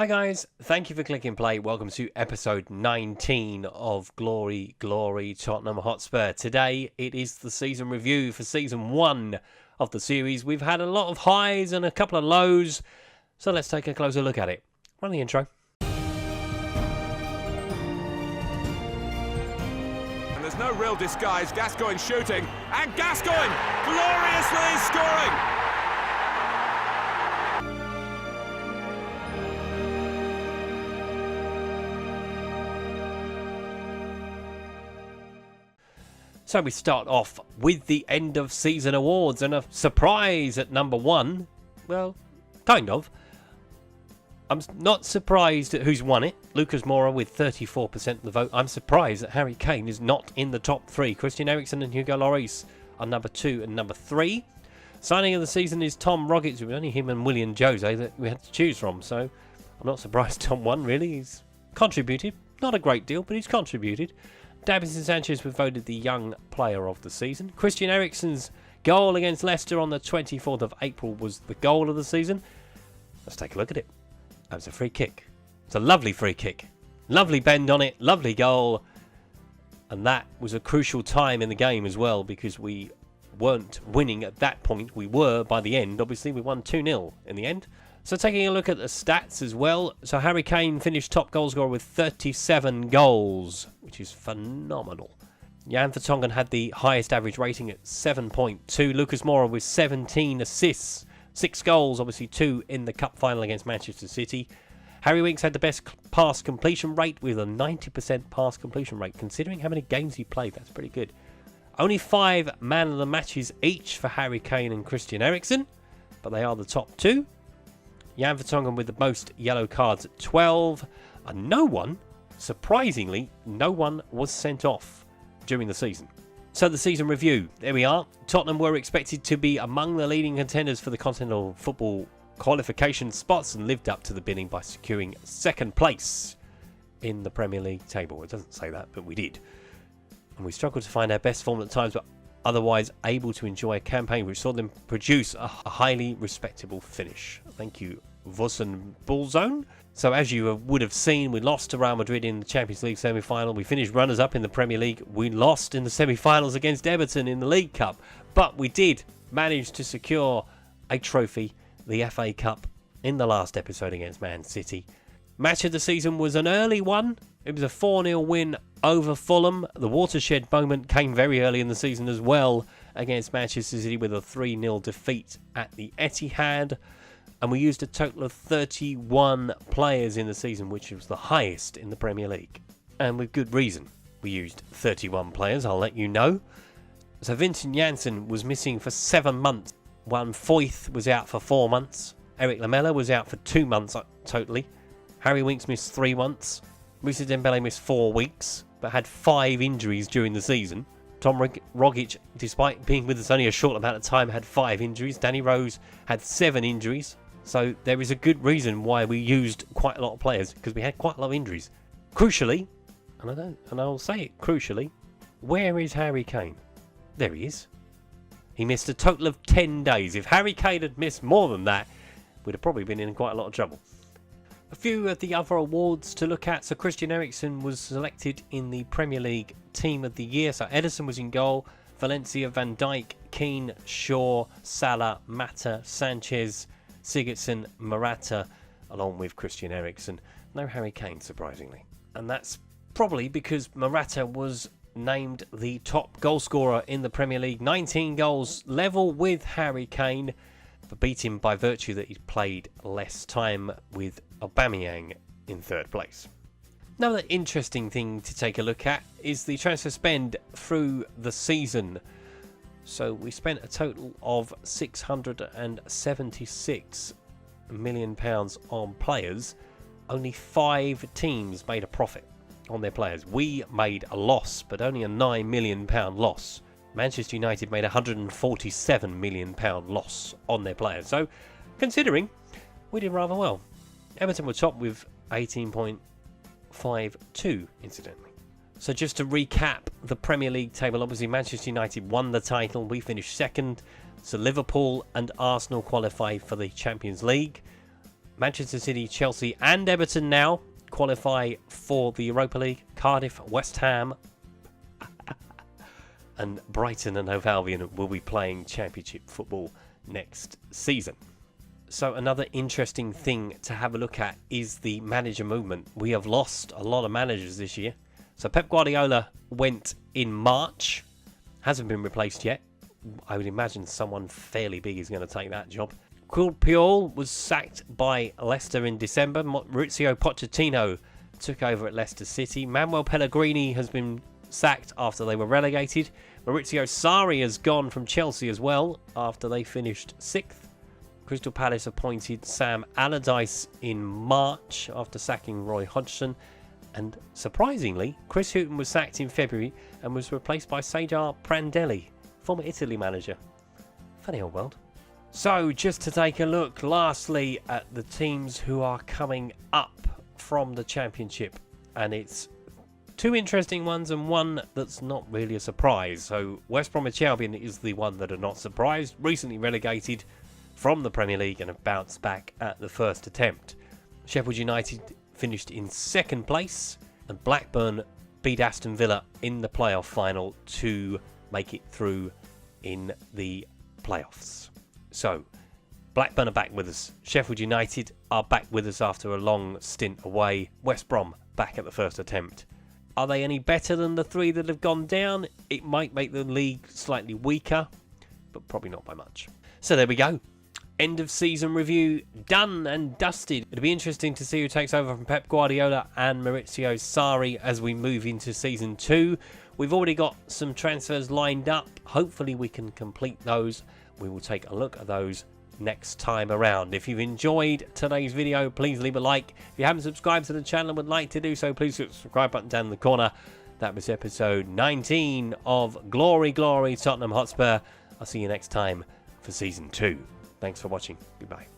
Hi guys, thank you for clicking play. Welcome to episode 19 of Glory Tottenham Hotspur. Today it is the season review for season 1 of the series. We've had a lot of highs and a couple of lows, so let's take a closer look at it. Run the intro. And there's no real disguise. Gascoigne shooting, and Gascoigne gloriously scoring. So we start off with the end of season awards and a surprise at number 1. Well, kind of. I'm not surprised at who's won it. Lucas Moura with 34% of the vote. I'm surprised that Harry Kane is not in the top 3. Christian Eriksen and Hugo Lloris are number 2 and number 3. Signing of the season is Tom Rogic. It was only him and William Jose that we had to choose from. So I'm not surprised Tom won, really. He's contributed. Not a great deal, but he's contributed. Davinson Sanchez was voted the young player of the season. Christian Eriksen's goal against Leicester on the 24th of April was the goal of the season. Let's take a look at it. That was a free kick. It's a lovely free kick. Lovely bend on it. Lovely goal. And that was a crucial time in the game as well, because we weren't winning at that point. We were by the end. Obviously, we won 2-0 in the end. So taking a look at the stats as well. So Harry Kane finished top goal scorer with 37 goals, which is phenomenal. Jan Vertonghen had the highest average rating at 7.2. Lucas Moura with 17 assists, 6 goals, obviously 2 in the cup final against Manchester City. Harry Winks had the best pass completion rate with a 90% pass completion rate. Considering how many games he played, that's pretty good. Only 5 man of the matches each for Harry Kane and Christian Eriksen, but they are the top 2. Jan Vertonghen with the most yellow cards at 12. And surprisingly, no one was sent off during the season. So the season review, there we are. Tottenham were expected to be among the leading contenders for the Continental Football qualification spots and lived up to the bidding by securing second place in the Premier League table. It doesn't say that, but we did. And we struggled to find our best form at times, but otherwise able to enjoy a campaign which saw them produce a highly respectable finish. Thank you, Vossen Bullzone. So as you would have seen, we lost to Real Madrid in the Champions League semi-final. We finished runners-up in the Premier League. We lost in the semi-finals against Everton in the League Cup. But we did manage to secure a trophy, the FA Cup, in the last episode against Man City. Match of the season was an early one. It was a 4-0 win over Fulham. The watershed moment came very early in the season as well against Manchester City with a 3-0 defeat at the Etihad. And we used a total of 31 players in the season, which was the highest in the Premier League. And with good reason. We used 31 players, I'll let you know. So Vincent Janssen was missing for 7 months. Juan Foyth was out for 4 months. Eric Lamela was out for 2 months totally. Harry Winks missed 3 months. Moussa Dembele missed 4 weeks, but had 5 injuries during the season. Tom Rogic, despite being with us only a short amount of time, had 5 injuries. Danny Rose had 7 injuries. So there is a good reason why we used quite a lot of players, because we had quite a lot of injuries. Crucially, and I'll say it crucially, where is Harry Kane? There he is. He missed a total of 10 days. If Harry Kane had missed more than that, we'd have probably been in quite a lot of trouble. A few of the other awards to look at. So Christian Eriksen was selected in the Premier League Team of the Year. So Ederson was in goal. Valencia, Van Dijk, Keane, Shaw, Salah, Mata, Sanchez, Sigurdsson, Morata, along with Christian Eriksen. No Harry Kane, surprisingly. And that's probably because Morata was named the top goal scorer in the Premier League. 19 goals, level with Harry Kane, but beat him by virtue that he'd played less time, with Aubameyang in 3rd place. Another interesting thing to take a look at is the transfer spend through the season. So we spent a total of £676 million on players. Only 5 teams made a profit on their players. We made a loss, but only a £9 million loss. Manchester United made a £147 million loss on their players. So, considering, we did rather well. Everton were top with 18.52, incidentally. So just to recap the Premier League table, obviously Manchester United won the title. We finished second. So Liverpool and Arsenal qualified for the Champions League. Manchester City, Chelsea and Everton now qualify for the Europa League. Cardiff, West Ham and Brighton and Hove Albion will be playing Championship football next season. So another interesting thing to have a look at is the manager movement. We have lost a lot of managers this year. So Pep Guardiola went in March, hasn't been replaced yet. I would imagine someone fairly big is going to take that job. Claude Puel was sacked by Leicester in December. Maurizio Pochettino took over at Leicester City. Manuel Pellegrini has been sacked after they were relegated. Maurizio Sarri has gone from Chelsea as well after they finished 6th. Crystal Palace appointed Sam Allardyce in March after sacking Roy Hodgson. And surprisingly, Chris Hughton was sacked in February and was replaced by Cesar Prandelli, former Italy manager. Funny old world. So, just to take a look lastly at the teams who are coming up from the Championship. And it's two interesting ones and one that's not really a surprise. So, West Bromwich Albion is the one that are not surprised. Recently relegated from the Premier League and have bounced back at the first attempt. Sheffield United finished in 2nd place, and Blackburn beat Aston Villa in the playoff final to make it through in the playoffs. So, Blackburn are back with us. Sheffield United are back with us after a long stint away. West Brom back at the first attempt. Are they any better than the 3 that have gone down? It might make the league slightly weaker, but probably not by much. So there we go. End of season review done and dusted. It'll be interesting to see who takes over from Pep Guardiola and Maurizio Sarri as we move into season 2. We've already got some transfers lined up. Hopefully we can complete those. We will take a look at those next time around. If you've enjoyed today's video, please leave a like. If you haven't subscribed to the channel and would like to do so, please hit the subscribe button down in the corner. That was episode 19 of Glory Tottenham Hotspur. I'll see you next time for season 2. Thanks for watching. Goodbye.